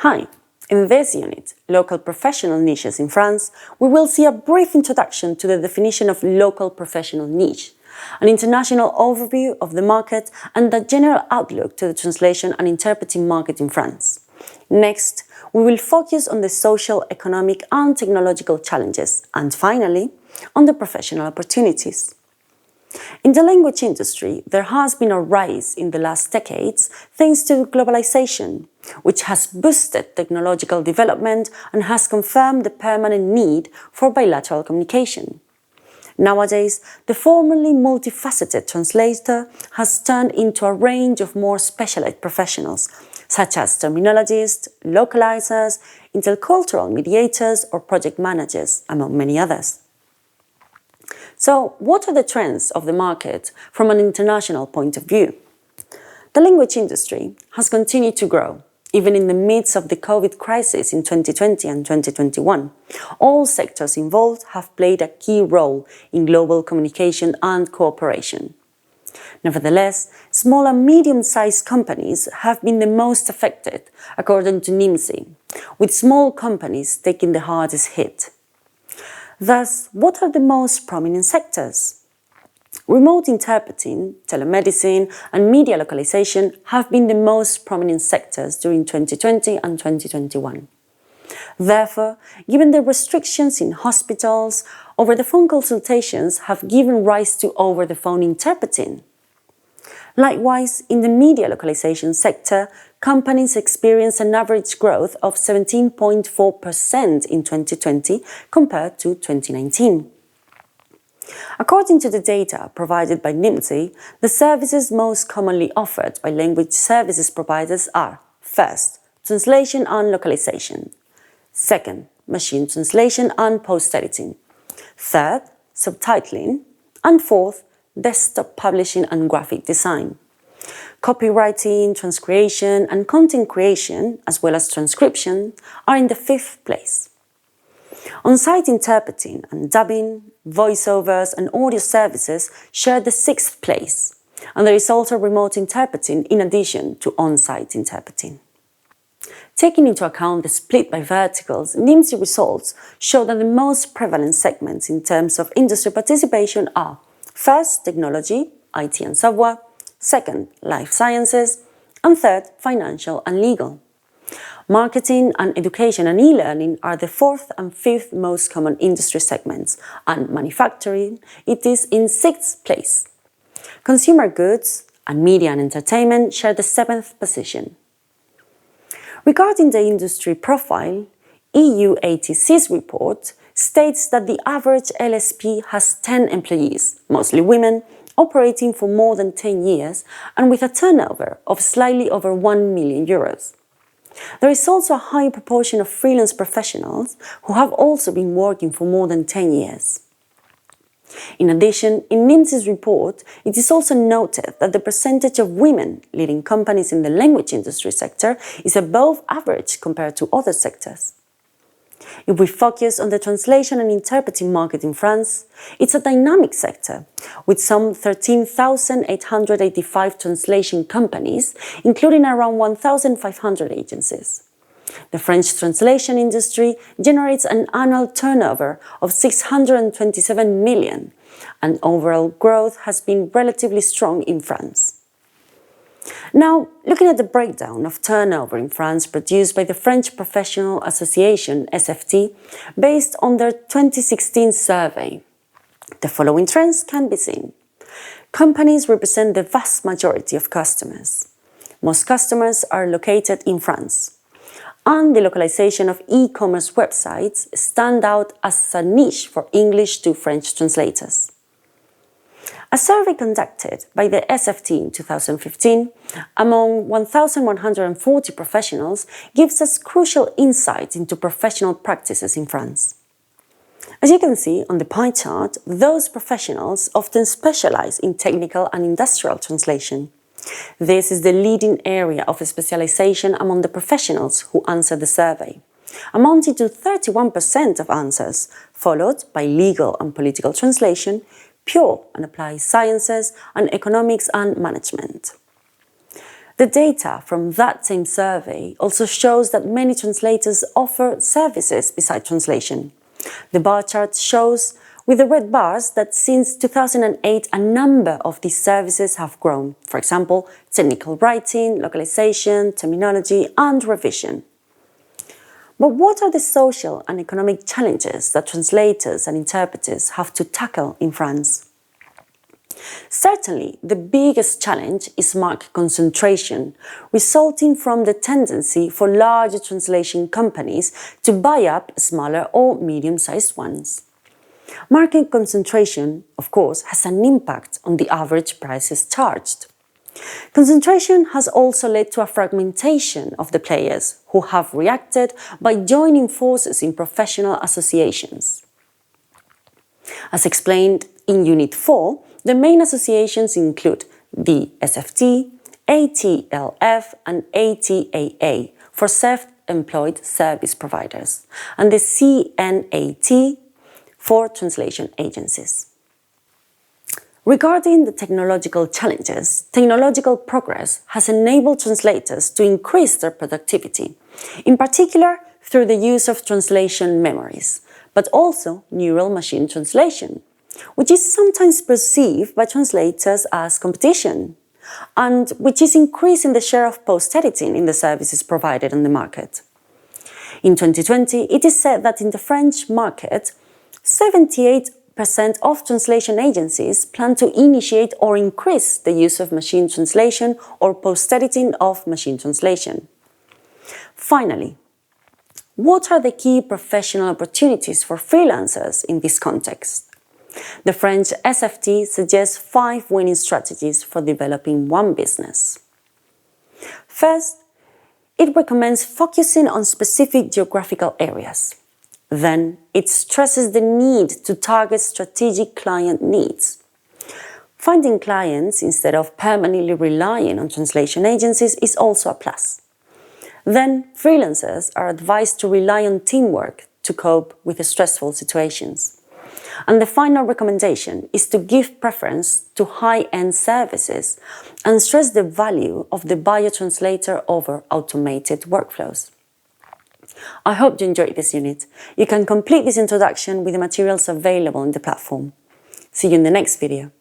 Hi! In this unit, Local Professional Niches in France, we will see a brief introduction to the definition of local professional niche, an international overview of the market and a general outlook to the translation and interpreting market in France. Next, we will focus on the social, economic and technological challenges, and finally, on the professional opportunities. In the language industry, there has been a rise in the last decades thanks to globalization, which has boosted technological development and has confirmed the permanent need for bilateral communication. Nowadays, the formerly multifaceted translator has turned into a range of more specialized professionals, such as terminologists, localizers, intercultural mediators or project managers, among many others. So, what are the trends of the market from an international point of view? The language industry has continued to grow, even in the midst of the COVID crisis in 2020 and 2021. All sectors involved have played a key role in global communication and cooperation. Nevertheless, small and medium-sized companies have been the most affected, according to NIMSI, with small companies taking the hardest hit. Thus, what are the most prominent sectors? Remote interpreting, telemedicine, and media localization have been the most prominent sectors during 2020 and 2021. Therefore, given the restrictions in hospitals, over-the-phone consultations have given rise to over-the-phone interpreting. Likewise, in the media localization sector, companies experienced an average growth of 17.4% in 2020 compared to 2019. According to the data provided by NIMSI, the services most commonly offered by language services providers are: first, translation and localization; second, machine translation and post-editing; third, subtitling; and fourth, desktop publishing and graphic design. Copywriting, transcreation, and content creation, as well as transcription, are in the fifth place. On-site interpreting and dubbing, voiceovers, and audio services share the sixth place, and there is also remote interpreting in addition to on-site interpreting. Taking into account the split by verticals, NIMSI results show that the most prevalent segments in terms of industry participation are: first, technology, IT and software; second, life sciences; and third, financial and legal. Marketing and education and e-learning are the fourth and fifth most common industry segments, and manufacturing, it is in sixth place. Consumer goods and media and entertainment share the seventh position. Regarding the industry profile, EU-ATC's report states that the average LSP has 10 employees, mostly women, operating for more than 10 years and with a turnover of slightly over 1 million euros. There is also a high proportion of freelance professionals who have also been working for more than 10 years. In addition, in NIMSI's report, it is also noted that the percentage of women leading companies in the language industry sector is above average compared to other sectors. If we focus on the translation and interpreting market in France, it's a dynamic sector, with some 13,885 translation companies, including around 1,500 agencies. The French translation industry generates an annual turnover of 627 million, and overall growth has been relatively strong in France. Now, looking at the breakdown of turnover in France produced by the French Professional Association, SFT, based on their 2016 survey, the following trends can be seen. Companies represent the vast majority of customers. Most customers are located in France. And the localization of e-commerce websites stand out as a niche for English to French translators. A survey conducted by the SFT in 2015 among 1,140 professionals gives us crucial insight into professional practices in France. As you can see on the pie chart, those professionals often specialize in technical and industrial translation. This is the leading area of specialization among the professionals who answer the survey, amounting to 31% of answers, followed by legal and political translation, pure and applied sciences, and economics and management. The data from that same survey also shows that many translators offer services besides translation. The bar chart shows with the red bars that since 2008 a number of these services have grown. For example, technical writing, localization, terminology and revision. But what are the social and economic challenges that translators and interpreters have to tackle in France? Certainly, the biggest challenge is market concentration, resulting from the tendency for larger translation companies to buy up smaller or medium-sized ones. Market concentration, of course, has an impact on the average prices charged. Concentration has also led to a fragmentation of the players, who have reacted by joining forces in professional associations. As explained in Unit 4, the main associations include the SFT, ATLF and ATAA for self-employed service providers, and the CNAT for translation agencies. Regarding the technological challenges, technological progress has enabled translators to increase their productivity, in particular through the use of translation memories, but also neural machine translation, which is sometimes perceived by translators as competition, and which is increasing the share of post-editing in the services provided on the market. In 2020, it is said that in the French market, 78% of translation agencies plan to initiate or increase the use of machine translation or post-editing of machine translation. Finally, what are the key professional opportunities for freelancers in this context? The French SFT suggests 5 winning strategies for developing one business. First, it recommends focusing on specific geographical areas. Then, it stresses the need to target strategic client needs. Finding clients instead of permanently relying on translation agencies is also a plus. Then, freelancers are advised to rely on teamwork to cope with stressful situations. And the final recommendation is to give preference to high-end services and stress the value of the biotranslator over automated workflows. I hope you enjoyed this unit. You can complete this introduction with the materials available in the platform. See you in the next video.